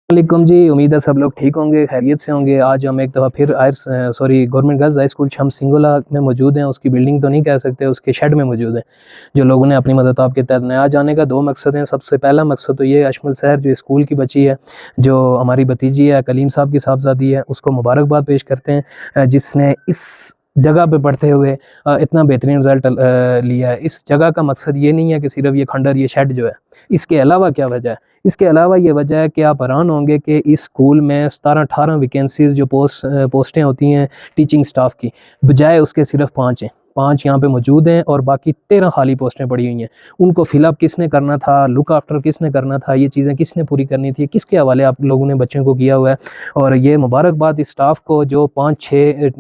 वालेकुम जी, उम्मीद है सब लोग ठीक होंगे, खैरियत से होंगे। आज हम एक दफ़ा फिर गवर्नमेंट गर्ल्स हाई स्कूल हम सिंगोला में मौजूद हैं। उसकी बिल्डिंग तो नहीं कह सकते, उसके शेड में मौजूद हैं, जो लोगों ने अपनी मदद के तहत नया जाने का दो मकसद हैं। सबसे पहला मकसद तो ये अशमल सहर जो स्कूल की बच्ची है, जो हमारी भतीजी है, कलीम साहब की साहबजादी है, उसको मुबारकबाद पेश करते हैं, जिसने इस जगह पे पढ़ते हुए इतना बेहतरीन रिज़ल्ट लिया है। इस जगह का मकसद ये नहीं है कि सिर्फ ये खंडर, ये शेड जो है, इसके अलावा क्या वजह है? इसके अलावा ये वजह है कि आप हैरान होंगे कि इस स्कूल में 17-18 वैकेंसीज़ जो पोस्टें होती हैं टीचिंग स्टाफ की, बजाय उसके सिर्फ 5 हैं। 5 यहाँ पे मौजूद हैं और बाकी 13 खाली पोस्टें पड़ी हुई हैं। उनको फिलअप किसने करना था, लुक आफ्टर किसने करना था, ये चीज़ें किसने पूरी करनी थी, किसके हवाले आप लोगों ने बच्चों को किया हुआ है। और ये मुबारकबाद इस स्टाफ को जो 5-6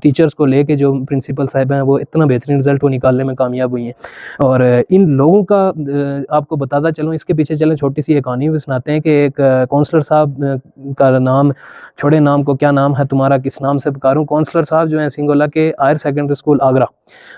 टीचर्स को लेके जो प्रिंसिपल साहब हैं, वो इतना बेहतरीन रिज़ल्ट वो निकालने में कामयाब हुई हैं। और इन लोगों का आपको बताता चलूँ, इसके पीछे चलें, छोटी सी एक कहानी भी सुनाते हैं कि एक काउंसलर साहब का नाम, छोड़े नाम को, क्या नाम है तुम्हारा, किस नाम से पुकारूं। काउंसलर साहब जो हैं सिंगोला के हायर सेकेंडरी स्कूल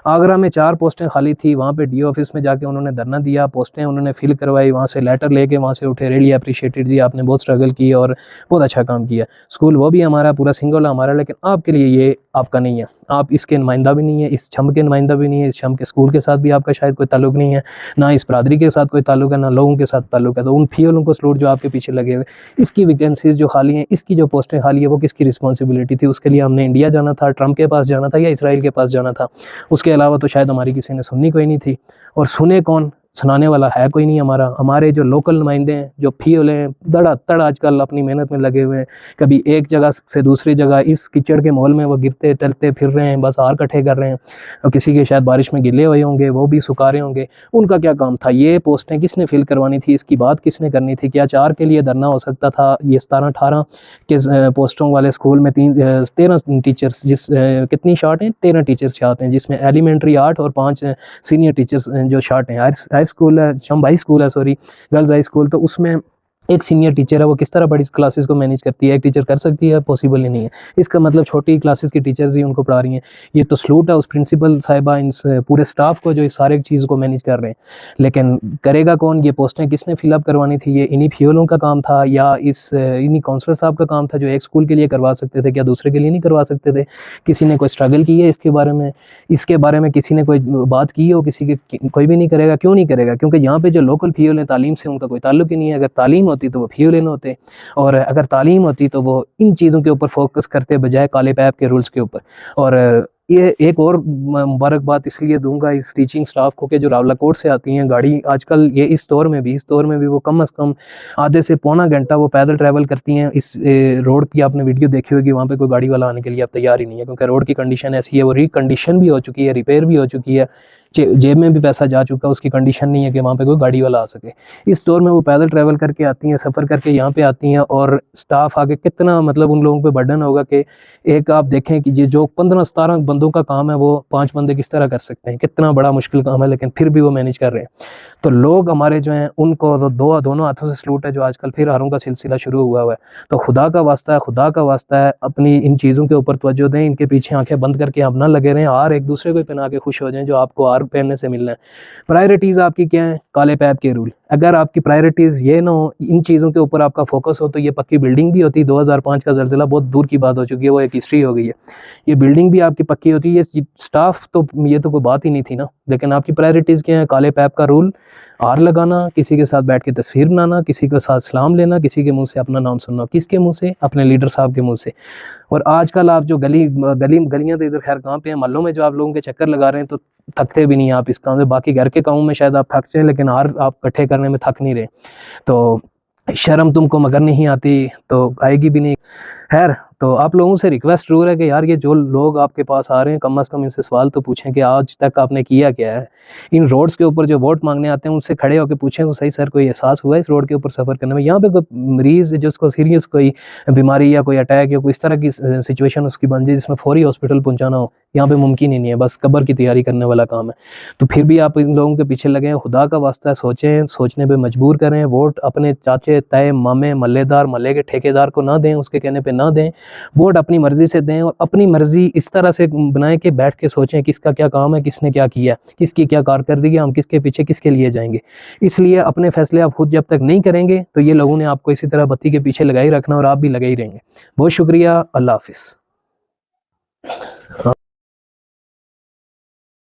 आगरा में 4 पोस्टें खाली थी। वहाँ पे डीओ ऑफिस में जाके उन्होंने धरना दिया, पोस्टें उन्होंने फिल करवाई, वहाँ से लेटर लेके वहाँ से उठे। रियली अप्रिशिएटेड जी, आपने बहुत स्ट्रगल की और बहुत अच्छा काम किया। स्कूल वो भी हमारा, पूरा सिंगोला हमारा, लेकिन आपके लिए ये आपका नहीं है, आप इसके नुमाइंदा भी नहीं है, इस छम के नुमाइंदा भी नहीं है, इस छम के स्कूल के साथ भी आपका शायद कोई ताल्लुक नहीं है, ना इस बरादरी के साथ कोई ताल्लुक है, ना लोगों के साथ ताल्लुक है। तो उन फीलों को सलूट जो आपके पीछे लगे हुए, इसकी वैकेंसीज जो खाली हैं, इसकी जो पोस्टें खाली है, वो किसकी रिस्पॉन्सिबिलिटी थी? उसके लिए हमने इंडिया जाना था, ट्रंप के पास जाना था या इसराइल के पास जाना था? उसके अलावा तो शायद हमारी किसी ने सुननी कोई नहीं थी। और सुने कौन, सुनाने वाला है कोई नहीं हमारा। हमारे जो लोकल नुमाइंदे हैं, जो फील हैं, धड़ाधड़ आजकल अपनी मेहनत में लगे हुए हैं, कभी एक जगह से दूसरी जगह इस कीचड़ के माहौल में वो गिरते टलते फिर रहे हैं, बस हार इकट्ठे कर रहे हैं। और किसी के शायद बारिश में गिले हुए होंगे, वो भी सुखा रहे होंगे। उनका क्या काम था? ये पोस्टें किसने फिल करवानी थी? इसकी बात किसने करनी थी? क्या 4 के लिए धरना हो सकता था? ये 17-18 के पोस्टों वाले स्कूल में 13 टीचर्स, कितनी शार्ट हैं? 13 टीचर्स शार्ट हैं, जिसमें एलिमेंट्री 8 और 5 सीनियर टीचर्स जो शार्ट हैं। हाई स्कूल है, शम हाई स्कूल है, सॉरी गर्ल्स हाई स्कूल, तो उसमें एक सीनियर टीचर है, वो किस तरह बड़ी क्लासेस को मैनेज करती है? एक टीचर कर सकती है? पॉसिबल ही नहीं है। इसका मतलब छोटी क्लासेस की टीचर्स ही उनको पढ़ा रही हैं। ये तो सलूट है उस प्रिंसिपल साहिबा, इन पूरे स्टाफ को जो इस सारे चीज़ को मैनेज कर रहे हैं। लेकिन करेगा कौन? ये पोस्टें किसने फिलअप करवानी थी? ये इन्हीं फ्यूलों का काम था या इन्हीं काउंसलर साहब का काम था, जो एक स्कूल के लिए करवा सकते थे, क्या दूसरे के लिए नहीं करवा सकते थे? किसी ने कोई स्ट्रगल की है इसके बारे में? इसके बारे में किसी ने कोई बात की हो? किसी के कोई भी नहीं करेगा। क्यों नहीं करेगा? क्योंकि यहाँ पे जो लोकल फ्यूल हैं, तालीम से उनका कोई ताल्लुक ही नहीं है। अगर तालीम होती तो वो फ्यूल होते, और अगर तालीम होती तो वो इन चीज़ों के ऊपर फोकस करते बजाय काले पैप के रूल्स के ऊपर। और ये एक और मुबारकबाद इसलिए दूंगा इस टीचिंग स्टाफ को कि जो रावलाकोट से आती हैं गाड़ी, आजकल ये इस दौर में भी वो कम से कम आधे से पौना घंटा वो पैदल ट्रैवल करती हैं। इस रोड की आपने वीडियो देखी होगी, वहाँ पे कोई गाड़ी वाला आने के लिए अब तैयार ही नहीं है, क्योंकि रोड की कंडीशन ऐसी है, वो रिकंडीशन भी हो चुकी है, रिपेयर भी हो चुकी है, जेब में भी पैसा जा चुका है, उसकी कंडीशन नहीं है कि वहाँ पे कोई गाड़ी वाला आ सके। इस दौर में वो पैदल ट्रैवल करके आती हैं, सफ़र करके यहाँ पे आती हैं, और स्टाफ आगे कितना मतलब उन लोगों पे बर्डन होगा कि एक आप देखें कि ये जो 15-17 बंदों का काम है, वो 5 बंदे किस तरह कर सकते हैं? कितना बड़ा मुश्किल काम है, लेकिन फिर भी वो मैनेज कर रहे हैं। तो लोग हमारे जो हैं, उनको तो दोनों हाथों से सलूट है, जो आजकल फिर हारों का सिलसिला शुरू हुआ है। तो खुदा का वास्ता है, अपनी इन चीज़ों के ऊपर तवज्जो दें, इनके पीछे आंखें बंद करके आप ना लगे रहें, हार एक दूसरे को पहना के खुश हो जाएं जो आपको हार पहनने से मिलना है। प्रायोरिटीज़ आपकी क्या है? काले पैप के रूल। अगर आपकी प्रायोरिटीज़ ये ना हो, इन चीज़ों के ऊपर आपका फोकस हो, तो ये पक्की बिल्डिंग भी होती। 2005 का ज़लज़ला बहुत दूर की बात हो चुकी है, वो एक हिस्ट्री हो गई है। ये बिल्डिंग भी आपकी पक्की होती है, ये स्टाफ तो, ये तो कोई बात ही नहीं थी ना। लेकिन आपकी प्रायोरिटीज़ क्या है? काले पैप का रूल, हार लगाना, किसी के साथ बैठ के तस्वीर बनाना, किसी के साथ सलाम लेना, किसी के मुंह से अपना नाम सुनना। किसके मुंह से? अपने लीडर साहब के मुंह से। और आजकल आप जो गलियां तो इधर खैर कहाँ पे हैं, महल्लों में जो आप लोगों के चक्कर लगा रहे हैं, तो थकते भी नहीं आप इस काम में। बाकी घर के कामों में शायद आप थक जाएं, लेकिन हार आप इकट्ठे करने में थक नहीं रहे। तो शर्म तुमको मगर नहीं आती तो आएगी भी नहीं। खैर, तो आप लोगों से रिक्वेस्ट जरूर है कि यार, ये जो लोग आपके पास आ रहे हैं, कम से कम इनसे सवाल तो पूछें कि आज तक आपने किया क्या है। इन रोड्स के ऊपर जो वोट मांगने आते हैं, उनसे खड़े होकर पूछें तो सही, सर कोई एहसास हुआ है इस रोड के ऊपर सफ़र करने में? यहाँ पे कोई मरीज़ जिसको सीरियस कोई बीमारी या कोई अटैक या कोई इस तरह की सिचुएशन उसकी बन जाए जिसमें फौरी हॉस्पिटल पहुँचाना हो, यहाँ पे मुमकिन ही नहीं है। बस कब्र की तैयारी करने वाला काम है। तो फिर भी आप इन लोगों के पीछे लगे हैं। खुदा का वास्ता है, सोचें, सोचने पे मजबूर करें। वोट अपने चाचे ताए मामे महल्लेदार, महल्ले के ठेकेदार को ना दें, उसके कहने पे ना दें। वोट अपनी मर्जी से दें और अपनी मर्जी इस तरह से बनाएं कि बैठ के सोचें किसका क्या काम है, किसने क्या किया, किसकी क्या कारकर्दगी, हम किसके पीछे किसके लिए जाएंगे। इसलिए अपने फैसले आप खुद जब तक नहीं करेंगे तो ये लोगों ने आपको इसी तरह बत्ती के पीछे लगाई रखना और आप भी लगे ही रहेंगे। बहुत शुक्रिया, अल्लाह हाफिज़।